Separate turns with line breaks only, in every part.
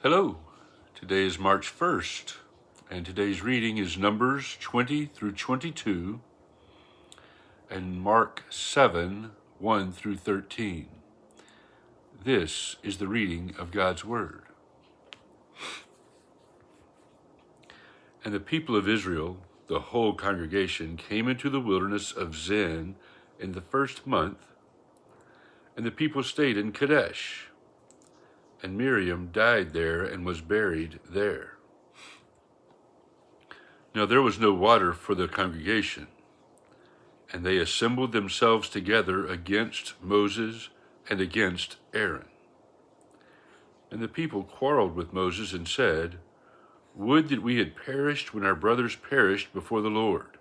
Hello, today is March 1st, and today's reading is Numbers 20 through 22 and Mark 7, 1 through 13. This is the reading of God's Word. And the people of Israel, the whole congregation, came into the wilderness of Zin in the first month, and the people stayed in Kadesh. And Miriam died there and was buried there. Now there was no water for the congregation, and they assembled themselves together against Moses and against Aaron. And the people quarreled with Moses and said, "Would that we had perished when our brothers perished before the Lord.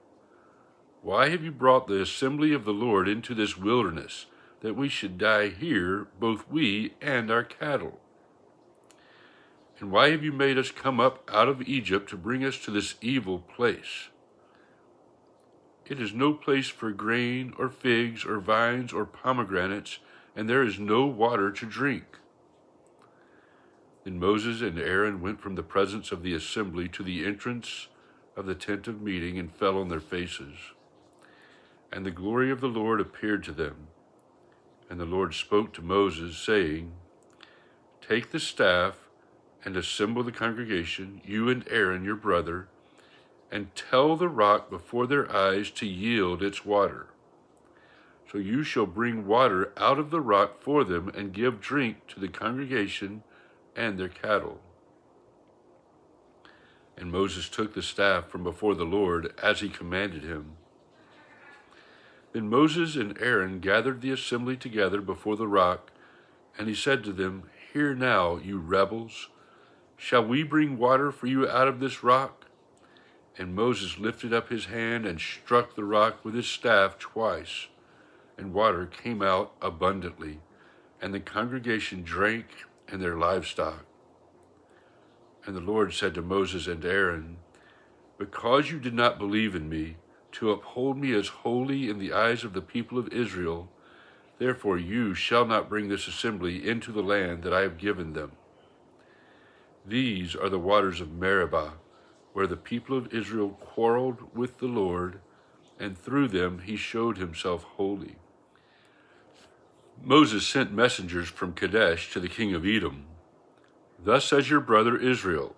Why have you brought the assembly of the Lord into this wilderness, that we should die here, both we and our cattle? And why have you made us come up out of Egypt to bring us to this evil place? It is no place for grain or figs or vines or pomegranates, and there is no water to drink." Then Moses and Aaron went from the presence of the assembly to the entrance of the tent of meeting and fell on their faces. And the glory of the Lord appeared to them. And the Lord spoke to Moses, saying, "Take the staff and assemble the congregation, you and Aaron your brother, and tell the rock before their eyes to yield its water. So you shall bring water out of the rock for them and give drink to the congregation and their cattle." And Moses took the staff from before the Lord as he commanded him. Then Moses and Aaron gathered the assembly together before the rock, and he said to them, "Hear now, you rebels, shall we bring water for you out of this rock?" And Moses lifted up his hand and struck the rock with his staff twice, and water came out abundantly, and the congregation drank and their livestock. And the Lord said to Moses and Aaron, "Because you did not believe in me, to uphold me as holy in the eyes of the people of Israel, therefore you shall not bring this assembly into the land that I have given them. These are the waters of Meribah, where the people of Israel quarreled with the Lord, and through them he showed himself holy." Moses sent messengers from Kadesh to the king of Edom. "Thus says your brother Israel,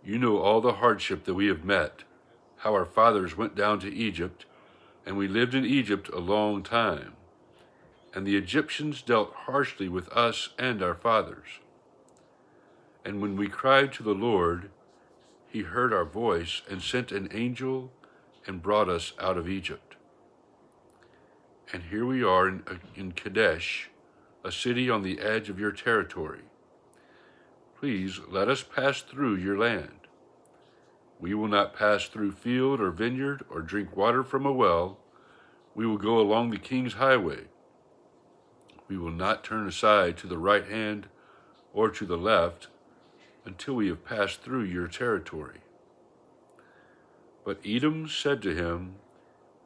you know all the hardship that we have met, how our fathers went down to Egypt, and we lived in Egypt a long time. And the Egyptians dealt harshly with us and our fathers. And when we cried to the Lord, he heard our voice and sent an angel and brought us out of Egypt. And here we are in Kadesh, a city on the edge of your territory. Please let us pass through your land. We will not pass through field or vineyard or drink water from a well. We will go along the king's highway. We will not turn aside to the right hand or to the left until we have passed through your territory." But Edom said to him,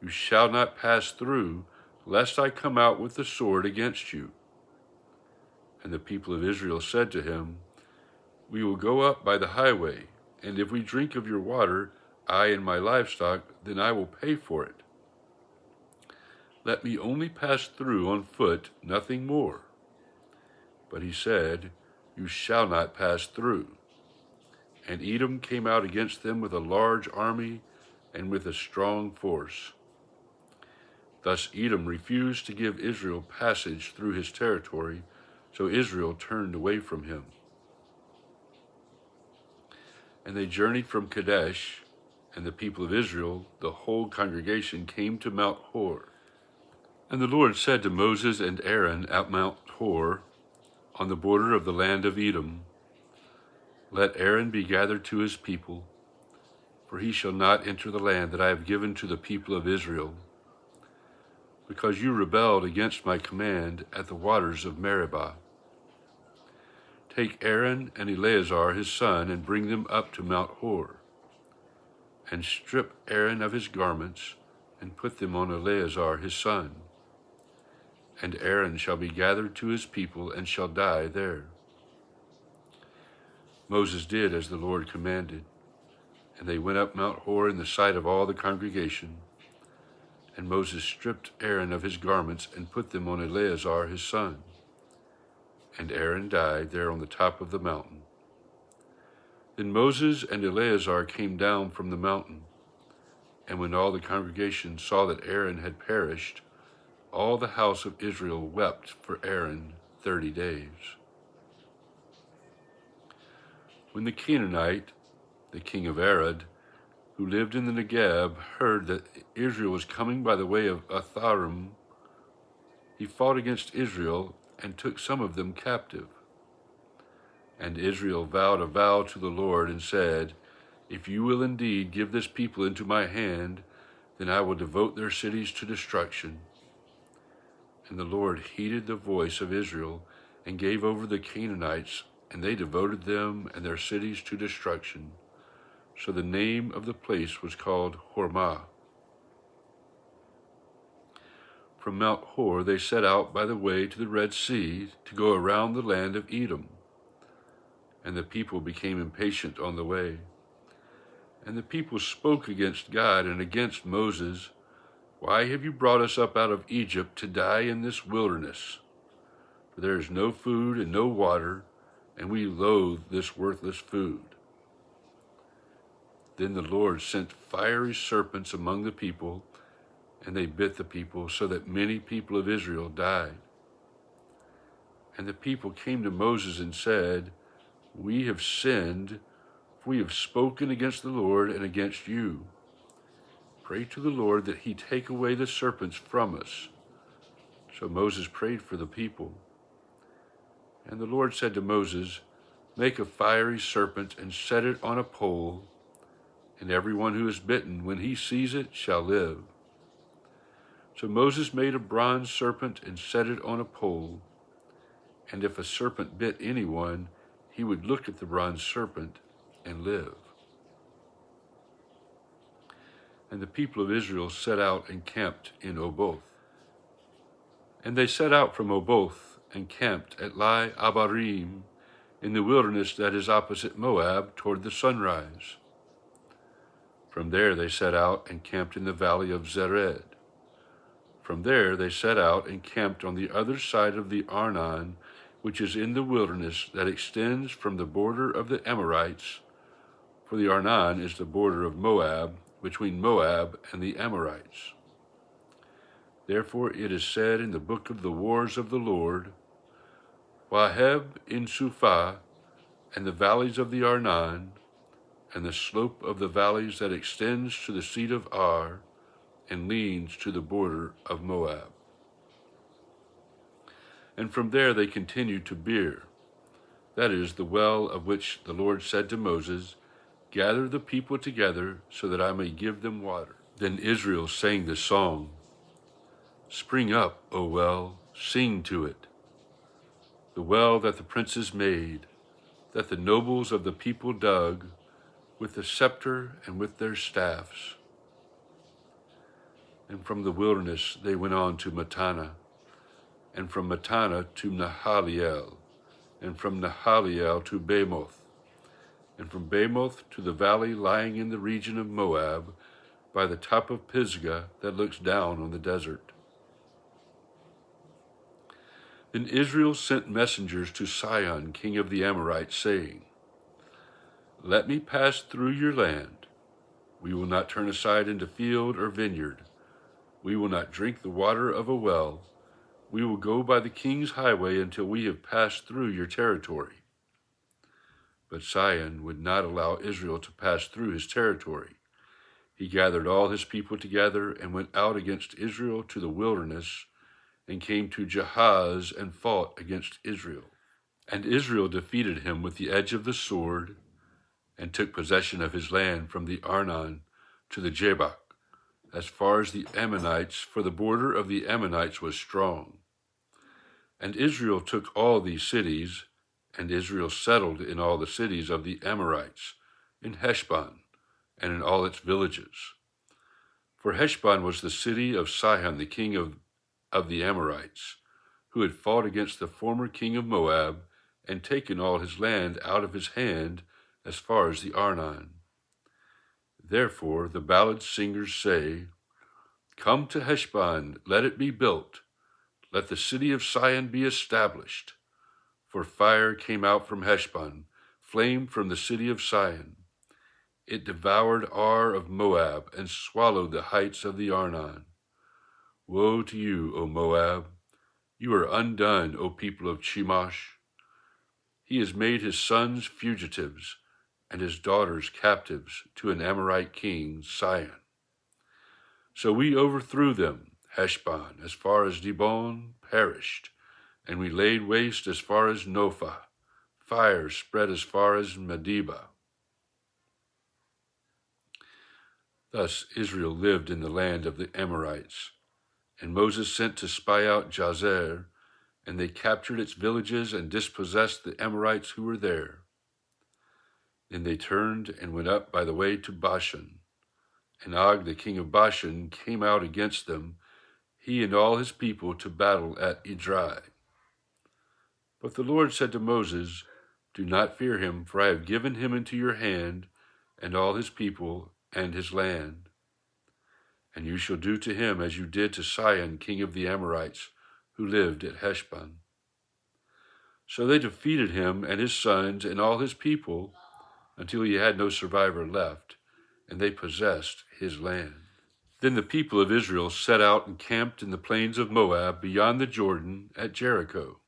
"You shall not pass through, lest I come out with the sword against you." And the people of Israel said to him, "We will go up by the highway, and if we drink of your water, I and my livestock, then I will pay for it. Let me only pass through on foot, nothing more." But he said, "You shall not pass through." And Edom came out against them with a large army and with a strong force. Thus Edom refused to give Israel passage through his territory, so Israel turned away from him. And they journeyed from Kadesh, and the people of Israel, the whole congregation, came to Mount Hor. And the Lord said to Moses and Aaron at Mount Hor, on the border of the land of Edom, "Let Aaron be gathered to his people, for he shall not enter the land that I have given to the people of Israel, because you rebelled against my command at the waters of Meribah. Take Aaron and Eleazar his son and bring them up to Mount Hor, and strip Aaron of his garments and put them on Eleazar his son. And Aaron shall be gathered to his people and shall die there. Moses did as the Lord commanded, and they went up Mount Hor in the sight of all the congregation. And Moses stripped Aaron of his garments and put them on Eleazar his son. And Aaron died there on the top of the mountain. Then Moses and Eleazar came down from the mountain. And when all the congregation saw that Aaron had perished, all the house of Israel wept for Aaron 30 days. When the Canaanite, the king of Arad, who lived in the Negeb, heard that Israel was coming by the way of Atharim, he fought against Israel and took some of them captive. And Israel vowed a vow to the Lord and said, "If you will indeed give this people into my hand, then I will devote their cities to destruction." And the Lord heeded the voice of Israel and gave over the Canaanites, and they devoted them and their cities to destruction. So the name of the place was called Hormah. From Mount Hor they set out by the way to the Red Sea to go around the land of Edom. And the people became impatient on the way. And the people spoke against God and against Moses, "Why have you brought us up out of Egypt to die in this wilderness? For there is no food and no water, and we loathe this worthless food." Then the Lord sent fiery serpents among the people, and they bit the people, so that many people of Israel died. And the people came to Moses and said, "We have sinned, for we have spoken against the Lord and against you. Pray to the Lord that he take away the serpents from us." So Moses prayed for the people. And the Lord said to Moses, "Make a fiery serpent and set it on a pole, and everyone who is bitten, when he sees it, shall live." So Moses made a bronze serpent and set it on a pole. And if a serpent bit anyone, he would look at the bronze serpent and live. And the people of Israel set out and camped in Oboth. And they set out from Oboth and camped at Lai Abarim in the wilderness that is opposite Moab toward the sunrise. From there they set out and camped in the valley of Zered. From there they set out and camped on the other side of the Arnon, which is in the wilderness that extends from the border of the Amorites, for the Arnon is the border of Moab, between Moab and the Amorites. Therefore it is said in the book of the wars of the Lord, "Waheb in Suphah, and the valleys of the Arnon, and the slope of the valleys that extends to the seat of Ar, and leans to the border of Moab." And from there they continued to Beer, that is, the well of which the Lord said to Moses, "Gather the people together so that I may give them water." Then Israel sang this song, "Spring up, O well, sing to it. The well that the princes made, that the nobles of the people dug, with the scepter and with their staffs." And from the wilderness they went on to Mattanah, and from Mattanah to Nahaliel, and from Nahaliel to Bamoth, and from Bamoth to the valley lying in the region of Moab, by the top of Pisgah that looks down on the desert. Then Israel sent messengers to Sihon, king of the Amorites, saying, "Let me pass through your land. We will not turn aside into field or vineyard. We will not drink the water of a well. We will go by the king's highway until we have passed through your territory." But Sihon would not allow Israel to pass through his territory. He gathered all his people together and went out against Israel to the wilderness, and came to Jahaz and fought against Israel. And Israel defeated him with the edge of the sword, and took possession of his land from the Arnon to the Jabbok, as far as the Ammonites, for the border of the Ammonites was strong. And Israel took all these cities, and Israel settled in all the cities of the Amorites, in Heshbon, and in all its villages. For Heshbon was the city of Sihon, the king of the Amorites, who had fought against the former king of Moab, and taken all his land out of his hand as far as the Arnon. Therefore the ballad singers say, "Come to Heshbon, let it be built, let the city of Sion be established. For fire came out from Heshbon, flame from the city of Sion. It devoured Ar of Moab and swallowed the heights of the Arnon. Woe to you, O Moab! You are undone, O people of Chemosh. He has made his sons fugitives and his daughters captives to an Amorite king, Sion. So we overthrew them. Heshbon, as far as Dibon, perished, and we laid waste as far as Nophah. Fire spread as far as Medeba." Thus Israel lived in the land of the Amorites. And Moses sent to spy out Jazer, and they captured its villages and dispossessed the Amorites who were there. Then they turned and went up by the way to Bashan. And Og, the king of Bashan, came out against them, he and all his people, to battle at Edrei. But the Lord said to Moses, "Do not fear him, for I have given him into your hand, and all his people and his land. And you shall do to him as you did to Sihon, king of the Amorites, who lived at Heshbon." So they defeated him and his sons and all his people until he had no survivor left, and they possessed his land. Then the people of Israel set out and camped in the plains of Moab beyond the Jordan at Jericho.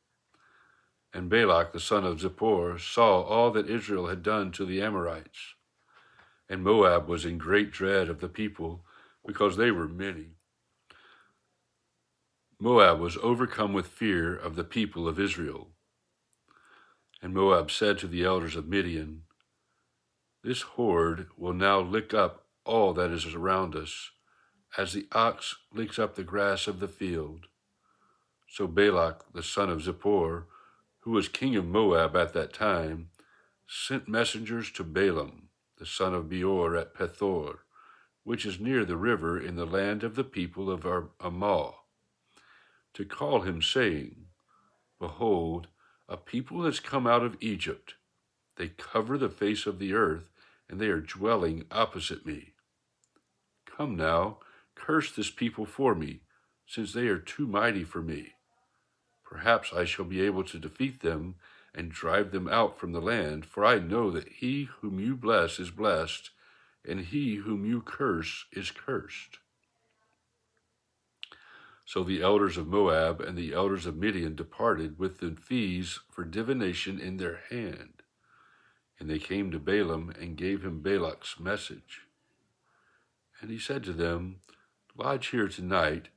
And Balak the son of Zippor saw all that Israel had done to the Amorites. And Moab was in great dread of the people, because they were many. Moab was overcome with fear of the people of Israel. And Moab said to the elders of Midian, "This horde will now lick up all that is around us, as the ox licks up the grass of the field." So Balak the son of Zippor, who was king of Moab at that time, sent messengers to Balaam the son of Beor at Pethor, which is near the river in the land of the people of Amal, to call him, saying, "Behold, a people has come out of Egypt. They cover the face of the earth, and they are dwelling opposite me. Come now, curse this people for me, since they are too mighty for me. Perhaps I shall be able to defeat them and drive them out from the land, for I know that he whom you bless is blessed, and he whom you curse is cursed." So the elders of Moab and the elders of Midian departed with the fees for divination in their hand. And they came to Balaam and gave him Balak's message. And he said to them, "Lodge here tonight,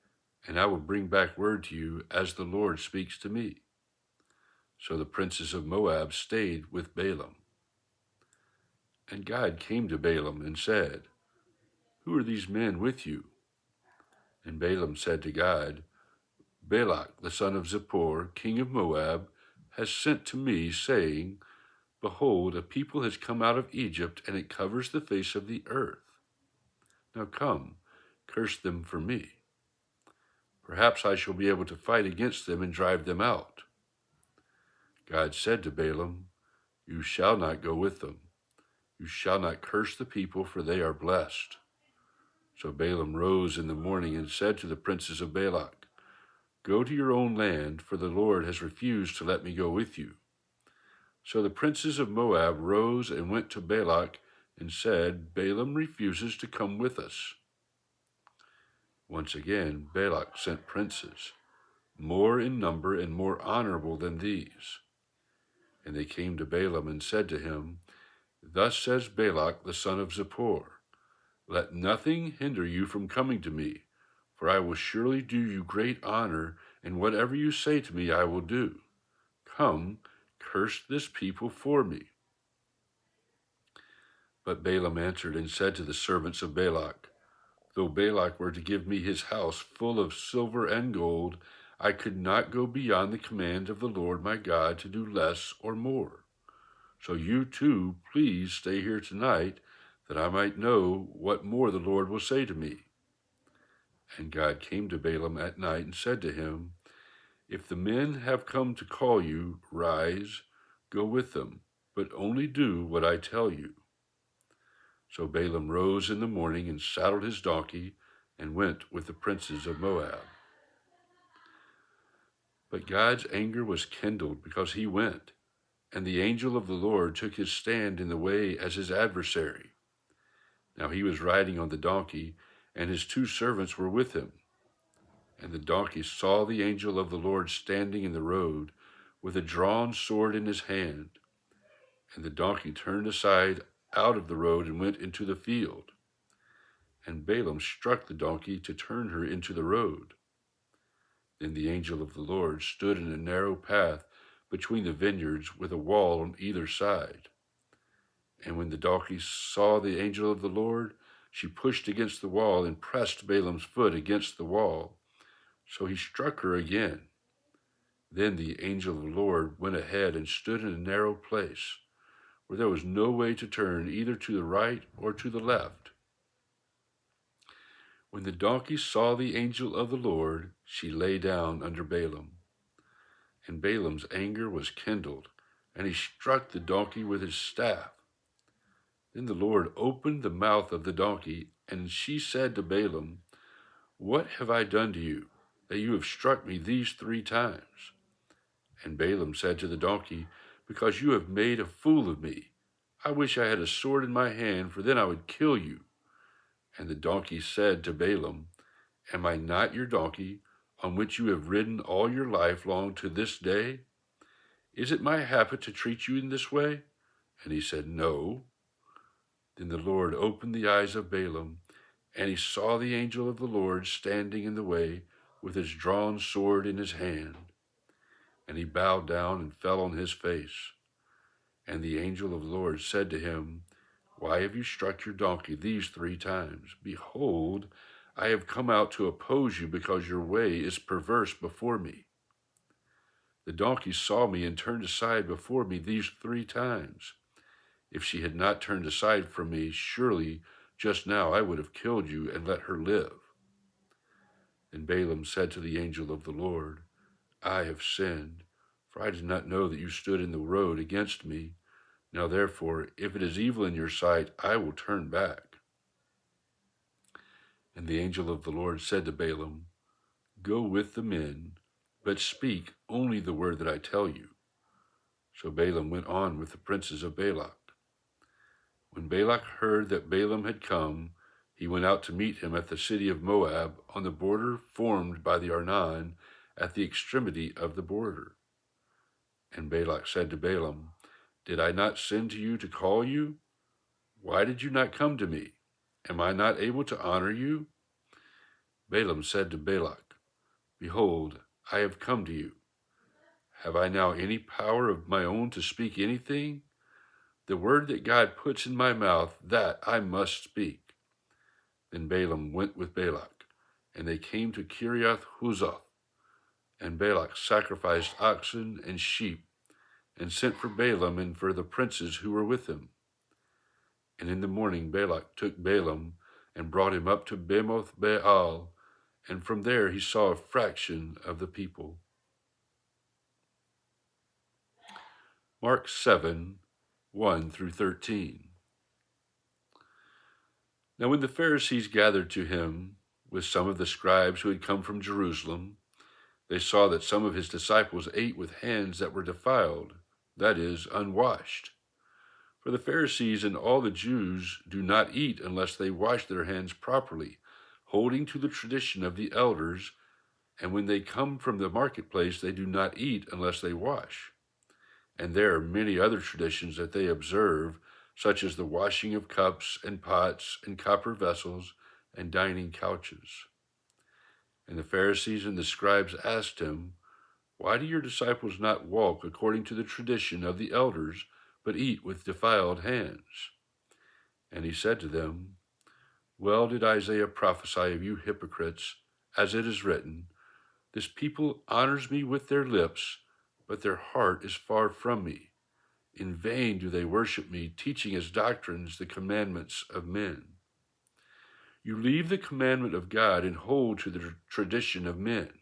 and I will bring back word to you as the Lord speaks to me." So the princes of Moab stayed with Balaam. And God came to Balaam and said, "Who are these men with you?" And Balaam said to God, "Balak the son of Zippor, king of Moab, has sent to me, saying, Behold, a people has come out of Egypt, and it covers the face of the earth. Now come, curse them for me. Perhaps I shall be able to fight against them and drive them out." God said to Balaam, "You shall not go with them. You shall not curse the people, for they are blessed." So Balaam rose in the morning and said to the princes of Balak, "Go to your own land, for the Lord has refused to let me go with you." So the princes of Moab rose and went to Balak and said, "Balaam refuses to come with us." Once again, Balak sent princes, more in number and more honorable than these. And they came to Balaam and said to him, "Thus says Balak the son of Zippor, Let nothing hinder you from coming to me, for I will surely do you great honor, and whatever you say to me I will do. Come, curse this people for me." But Balaam answered and said to the servants of Balak, "Though Balak were to give me his house full of silver and gold, I could not go beyond the command of the Lord my God to do less or more. So you too, please stay here tonight, that I might know what more the Lord will say to me." And God came to Balaam at night and said to him, "If the men have come to call you, rise, Go with them, but only do what I tell you." So Balaam rose in the morning and saddled his donkey and went with the princes of Moab. But God's anger was kindled because he went, and the angel of the Lord took his stand in the way as his adversary. Now he was riding on the donkey, and his 2 servants were with him. And the donkey saw the angel of the Lord standing in the road with a drawn sword in his hand. And the donkey turned aside out of the road and went into the field. And Balaam struck the donkey to turn her into the road. Then the angel of the Lord stood in a narrow path between the vineyards with a wall on either side. And when the donkey saw the angel of the Lord, she pushed against the wall and pressed Balaam's foot against the wall. So he struck her again. Then the angel of the Lord went ahead and stood in a narrow place, where there was no way to turn either to the right or to the left. When the donkey saw the angel of the Lord, she lay down under Balaam. And Balaam's anger was kindled, and he struck the donkey with his staff. Then the Lord opened the mouth of the donkey, and she said to Balaam, "What have I done to you, that you have struck me these 3 times?" And Balaam said to the donkey, "Because you have made a fool of me. I wish I had a sword in my hand, for then I would kill you." And the donkey said to Balaam, "Am I not your donkey, on which you have ridden all your life long to this day? Is it my habit to treat you in this way?" And he said, "No." Then the Lord opened the eyes of Balaam, and he saw the angel of the Lord standing in the way with his drawn sword in his hand. And he bowed down and fell on his face. And the angel of the Lord said to him, "Why have you struck your donkey these 3 times? Behold, I have come out to oppose you because your way is perverse before me. The donkey saw me and turned aside before me these 3 times. If she had not turned aside from me, surely just now I would have killed you and let her live." And Balaam said to the angel of the Lord, "I have sinned, for I did not know that you stood in the road against me. Now therefore, if it is evil in your sight, I will turn back." And the angel of the Lord said to Balaam, "Go with the men, but speak only the word that I tell you." So Balaam went on with the princes of Balak. When Balak heard that Balaam had come, he went out to meet him at the city of Moab on the border formed by the Arnon at the extremity of the border. And Balak said to Balaam, "Did I not send to you to call you? Why did you not come to me? Am I not able to honor you?" Balaam said to Balak, "Behold, I have come to you. Have I now any power of my own to speak anything? The word that God puts in my mouth, that I must speak." Then Balaam went with Balak, and they came to Kiriath Huzoth. And Balak sacrificed oxen and sheep, and sent for Balaam and for the princes who were with him. And in the morning Balak took Balaam and brought him up to Bemoth Baal, and from there he saw a fraction of the people. Mark 7, 1 through 13. Now when the Pharisees gathered to him with some of the scribes who had come from Jerusalem, they saw that some of his disciples ate with hands that were defiled, that is, unwashed. For the Pharisees and all the Jews do not eat unless they wash their hands properly, holding to the tradition of the elders, and when they come from the marketplace they do not eat unless they wash. And there are many other traditions that they observe, such as the washing of cups and pots and copper vessels and dining couches. And the Pharisees and the scribes asked him, "Why do your disciples not walk according to the tradition of the elders, but eat with defiled hands?" And he said to them, "Well did Isaiah prophesy of you hypocrites, as it is written, 'This people honors me with their lips, but their heart is far from me. In vain do they worship me, teaching as doctrines the commandments of men.' You leave the commandment of God and hold to the tradition of men."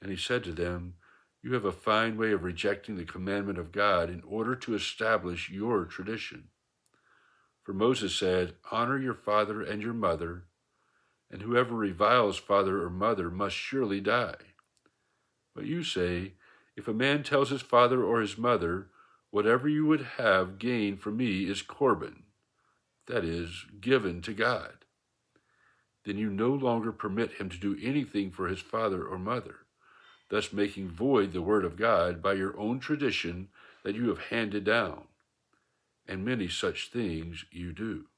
And he said to them, You have a fine way of rejecting the commandment of God in order to establish your tradition. For Moses said, 'Honor your father and your mother,' and whoever reviles father or mother must surely die. But you say, 'If a man tells his father or his mother, whatever you would have gained from me is Corban,' that is, given to God, then you no longer permit him to do anything for his father or mother, thus making void the word of God by your own tradition that you have handed down. And many such things you do."